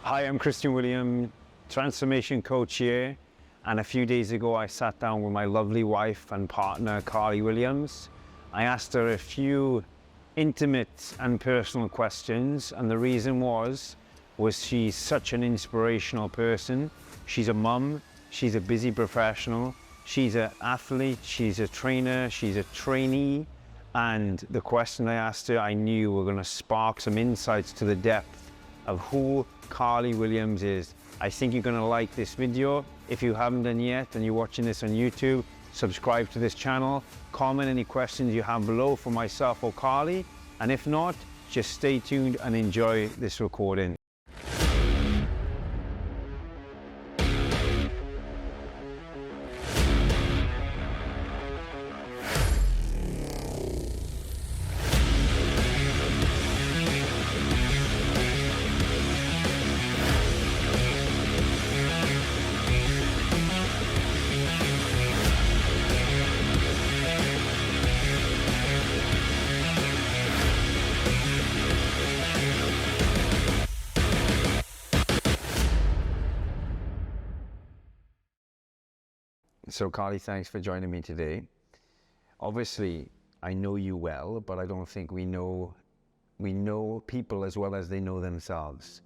Hi, I'm Christian William, transformation coach here. And a few days ago, I sat down with my lovely wife and partner, Carly Williams. I asked her a few intimate and personal questions. And the reason was she's such an inspirational person. She's a mum, she's a busy professional, she's an athlete, she's a trainer, she's a trainee. And the question I asked her, I knew were going to spark some insights to the depth of who Carly Williams is. I think you're going to like this video. If you haven't done yet and you're watching this on YouTube, subscribe to this channel, comment any questions you have below for myself or Carly, and if not, just stay tuned and enjoy this recording. So Carly, thanks for joining me today. Obviously, I know you well, but I don't think we know people as well as they know themselves.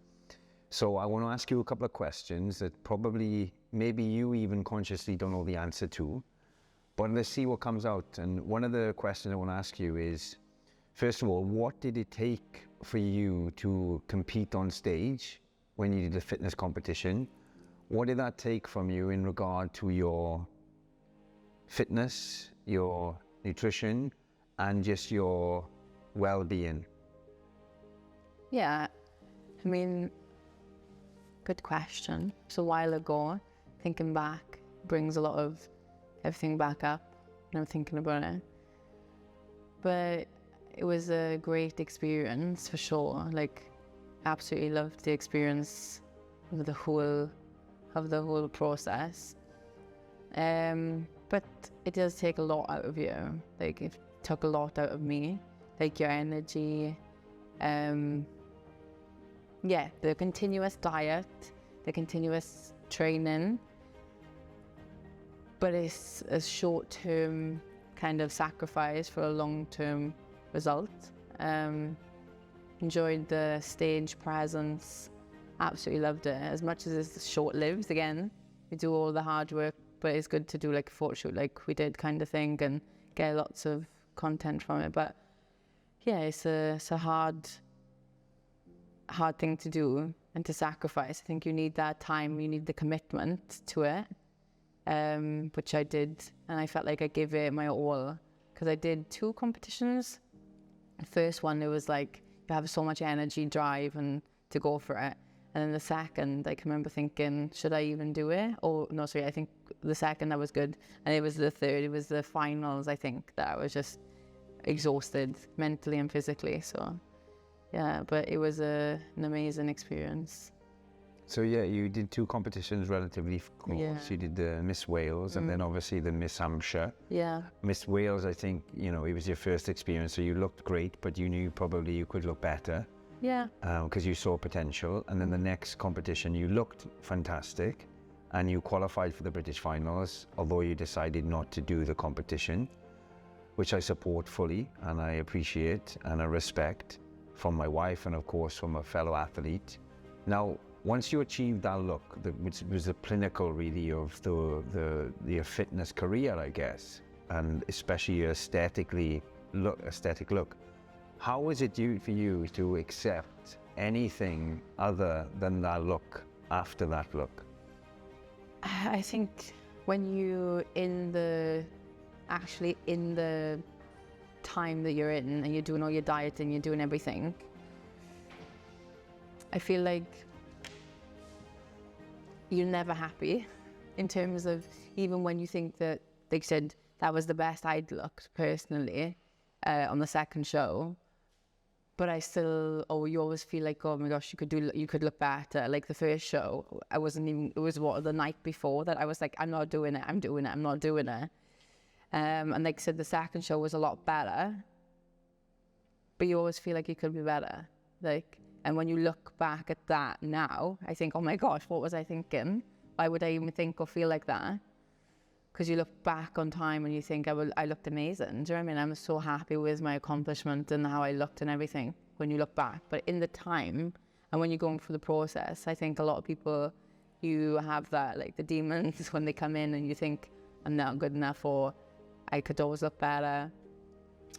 So I want to ask you a couple of questions that probably, maybe you even consciously don't know the answer to, but let's see what comes out. And one of the questions I want to ask you is, first of all, what did it take for you to compete on stage when you did a fitness competition? What did that take from you in regard to your fitness, your nutrition, and just your well-being? Yeah, I mean, good question. So a while ago, thinking back brings a lot of everything back up when I'm thinking about it. But it was a great experience for sure. Like, absolutely loved the experience of the whole process. But it does take a lot out of you. Like, it took a lot out of me. Like, your energy, the continuous diet, the continuous training, but it's a short-term kind of sacrifice for a long-term result. Enjoyed the stage presence, absolutely loved it. As much as it's short-lived, again, we do all the hard work, but it's good to do like a photo shoot like we did kind of thing and get lots of content from it. But yeah, it's a hard thing to do and to sacrifice. I think you need that time, you need the commitment to it, which I did, and I felt like I gave it my all, because I did 2 competitions. The first one, it was like you have so much energy, drive, and to go for it. And then the second, I can remember thinking, should I even do it? Or no, sorry, I think the second that was good. And it was the third, it was the finals, I think, that I was just exhausted mentally and physically. So yeah, but it was an amazing experience. So yeah, you did 2 competitions relatively close. Yeah. You did the Miss Wales and then obviously the Miss Hampshire. Yeah. Miss Wales, I think, it was your first experience, so you looked great, but you knew probably you could look better. Yeah. Because you saw potential. And then the next competition, you looked fantastic and you qualified for the British finals, although you decided not to do the competition, which I support fully and I appreciate and I respect from my wife and of course from a fellow athlete. Now, once you achieved that look, which was the pinnacle really of your fitness career, I guess, and especially your aesthetic look, how was it for you to accept anything other than that look after that look? I think when you actually in the time that you're in and you're doing all your diet and you're doing everything, I feel like you're never happy in terms of, even when you think that, like I said, that was the best I'd looked personally on the second show. But I still, you always feel like, oh my gosh, you could look better. Like the first show, I wasn't even, it was the night before that I was like, I'm not doing it, I'm not doing it. And like I said, the second show was a lot better, but you always feel like you could be better. Like, And when you look back at that now, I think, oh my gosh, what was I thinking? Why would I even think or feel like that? Because you look back on time and you think, I looked amazing. Do you know what I mean? I'm so happy with my accomplishment and how I looked and everything when you look back. But in the time and when you're going through the process, I think a lot of people, you have that, like the demons when they come in and you think, I'm not good enough or I could always look better.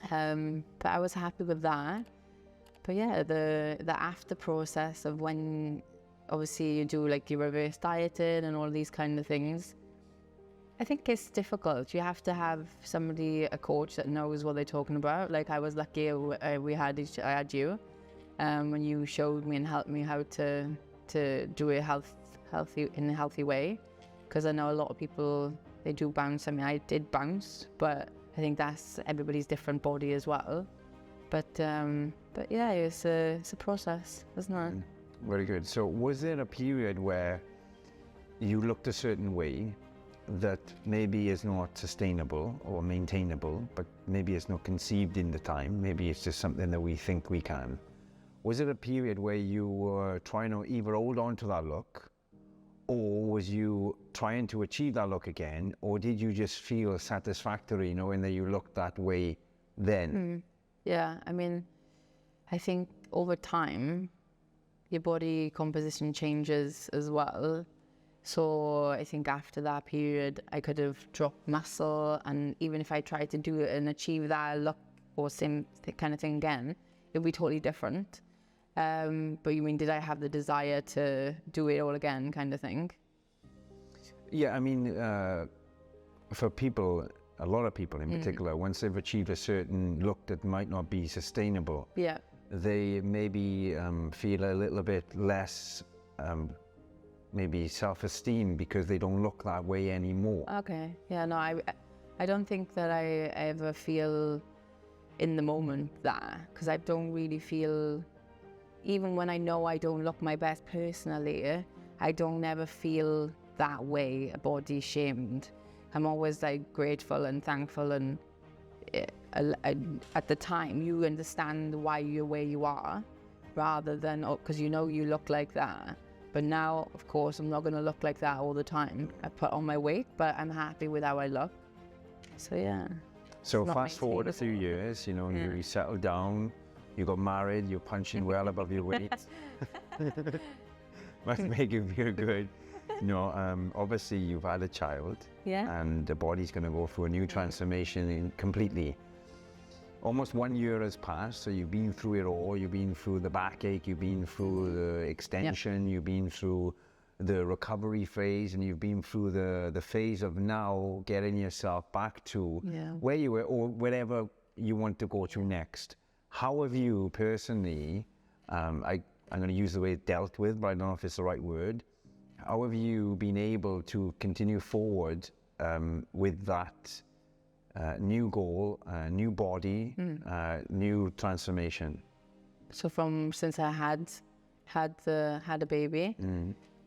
But I was happy with that. But yeah, the after process of when obviously you do like your reverse dieting and all these kind of things, I think it's difficult. You have to have somebody, a coach that knows what they're talking about. Like I was lucky I had you when you showed me and helped me how to do it in a healthy way. Because I know a lot of people, they do bounce. I mean, I did bounce, but I think that's everybody's different body as well. But yeah, it's a process, isn't it? Very good. So was there a period where you looked a certain way that maybe is not sustainable or maintainable, but maybe it's not conceived in the time? Maybe it's just something that we think we can. Was it a period where you were trying to either hold on to that look, or was you trying to achieve that look again, or did you just feel satisfactory knowing that you looked that way then? Yeah, I mean, I think over time, your body composition changes as well. So I think after that period, I could have dropped muscle, and even if I tried to do it and achieve that look or same kind of thing again, it would be totally different. But you mean, did I have the desire to do it all again kind of thing? Yeah, I mean, for people, a lot of people in particular, once they've achieved a certain look that might not be sustainable, Yeah. they maybe feel a little bit less maybe self-esteem because they don't look that way anymore. Okay. Yeah, no, I don't think that I ever feel in the moment that, because I don't really feel, even when I know I don't look my best personally, I don't never feel that way, body shamed. I'm always like grateful and thankful, and at the time you understand why you're where you are, rather than because you know you look like that. But now, of course, I'm not going to look like that all the time. I put on my weight, but I'm happy with how I look. So yeah. So fast forward a few years, you know, you settled down, you got married, you're punching well above your weight. Must make you feel good. You know, obviously you've had a child, and the body's going to go through a new transformation completely. Almost 1 year has passed, so you've been through it all. You've been through the backache, you've been through the extension, you've been through the recovery phase, and you've been through the phase of now getting yourself back to where you were, or wherever you want to go to next. How have you personally, I'm going to use the word dealt with, but I don't know if it's the right word. How have you been able to continue forward with that new goal, new body, new transformation? So since I had a baby,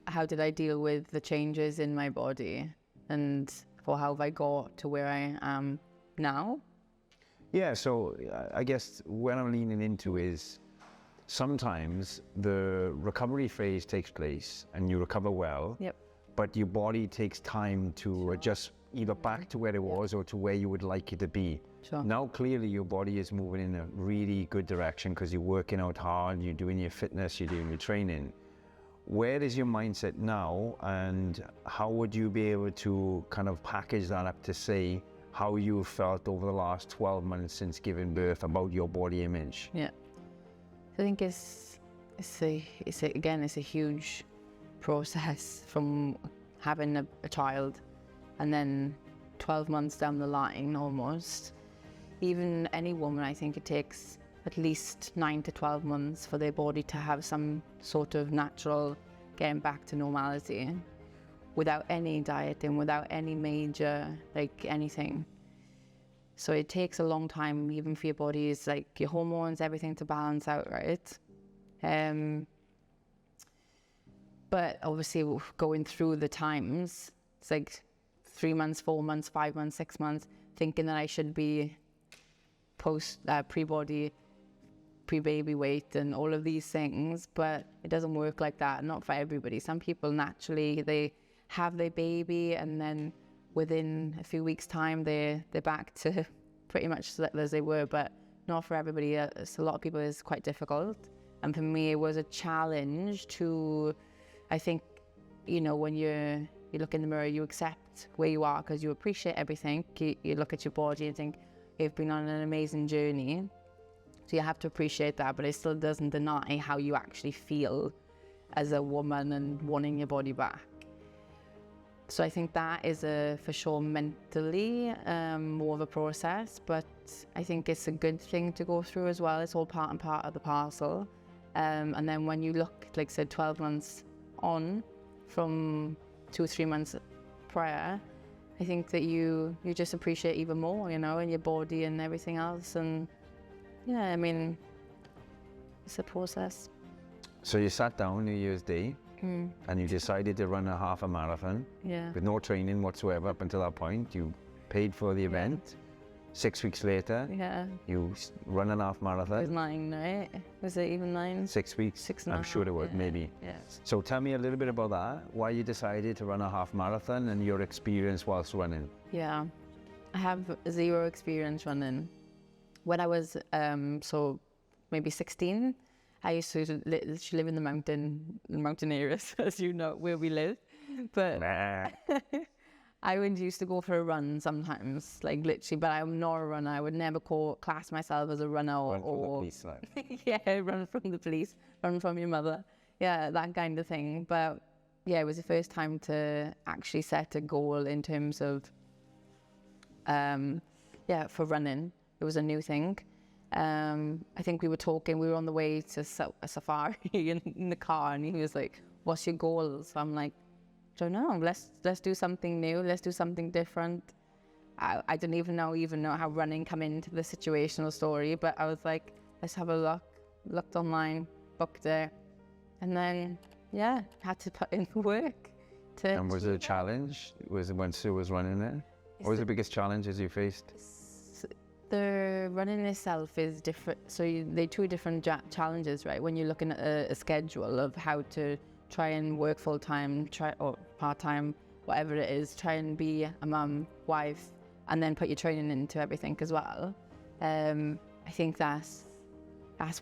how did I deal with the changes in my body, and how have I got to where I am now? Yeah, so I guess what I'm leaning into is sometimes the recovery phase takes place and you recover well, but your body takes time to adjust either back to where it was or to where you would like it to be. Now clearly your body is moving in a really good direction because you're working out hard, you're doing your fitness, you're doing your training. Where is your mindset now, and how would you be able to kind of package that up to say how you felt over the last 12 months since giving birth about your body image? Yeah, I think it's a huge process from having a child, and then 12 months down the line almost. Even any woman, I think it takes at least 9 to 12 months for their body to have some sort of natural getting back to normality without any dieting, without any major, like anything. So it takes a long time, even for your body, is like your hormones, everything to balance out, right? But obviously going through the times, it's like 3 months, 4 months, 5 months, 6 months, thinking that I should be pre-body pre-baby weight and all of these things, but it doesn't work like that. Not for everybody. Some people naturally, they have their baby and then within a few weeks time they're back to pretty much as they were, but not for everybody. So a lot of people it's quite difficult, and for me it was a challenge to, I think, you know, when you look in the mirror, you accept where you are because you appreciate everything. You look at your body and think you've been on an amazing journey, so you have to appreciate that, but it still doesn't deny how you actually feel as a woman and wanting your body back. So I think that is for sure mentally more of a process, but I think it's a good thing to go through as well. It's all part and part of the parcel. And then when you look, like I said, 12 months on from 2 or 3 months prior, I think that you just appreciate even more, you know, in your body and everything else. And yeah, I mean, it's a process. So you sat down New Year's Day and you decided to run a half a marathon with no training whatsoever up until that point. You paid for the event. 6 weeks later, you run a half marathon. It was 9, right? Was it even 9? 6 weeks. 6 and I'm sure it was, maybe. Yeah. So tell me a little bit about that. Why you decided to run a half marathon and your experience whilst running. Yeah, I have 0 experience running. When I was so maybe 16, I used to live in the mountain areas, as you know, where we live. But I used to go for a run sometimes, like literally, but I'm not a runner. I would never class myself as a runner Run from the police, like. yeah, run from the police, run from your mother. Yeah, that kind of thing. But yeah, it was the first time to actually set a goal in terms of, for running. It was a new thing. I think we were on the way to a safari in the car, and he was like, "What's your goals?" So I'm like, "Don't know. Let's do something new. Let's do something different." I didn't even know how running come into the situational story, but I was like, "Let's have a look." Looked online, booked it, and then had to put in the work. And was it a challenge? Was it when Sue was running it? What was the biggest challenges you faced? The running itself is different. So they're 2 different challenges, right? When you're looking at a schedule of how to try and work full time, or part time, whatever it is, try and be a mum, wife, and then put your training into everything as well. I think that's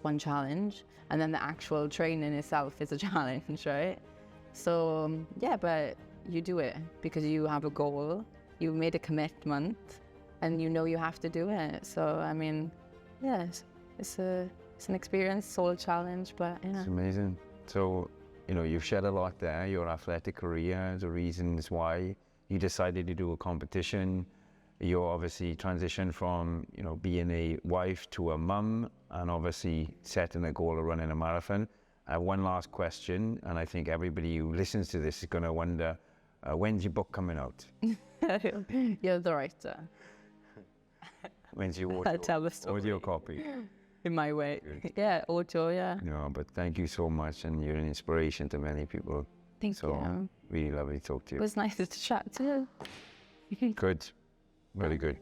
one challenge, and then the actual training itself is a challenge, right? So but you do it because you have a goal, you made a commitment, and you know you have to do it. So I mean, it's an experience, soul challenge, but It's amazing. So, you know, you've shared a lot there, your athletic career, the reasons why you decided to do a competition. You're obviously transitioned from, you know, being a wife to a mum, and obviously setting a goal of running a marathon. I have one last question, and I think everybody who listens to this is going to wonder, when's your book coming out? You're the writer. When's your audio? Tell the story. Audio copy. In my way. Yeah, audio, yeah. No, but thank you so much, and you're an inspiration to many people. Thank you. Really lovely to talk to you. It was nice to chat to you. Good. Very good.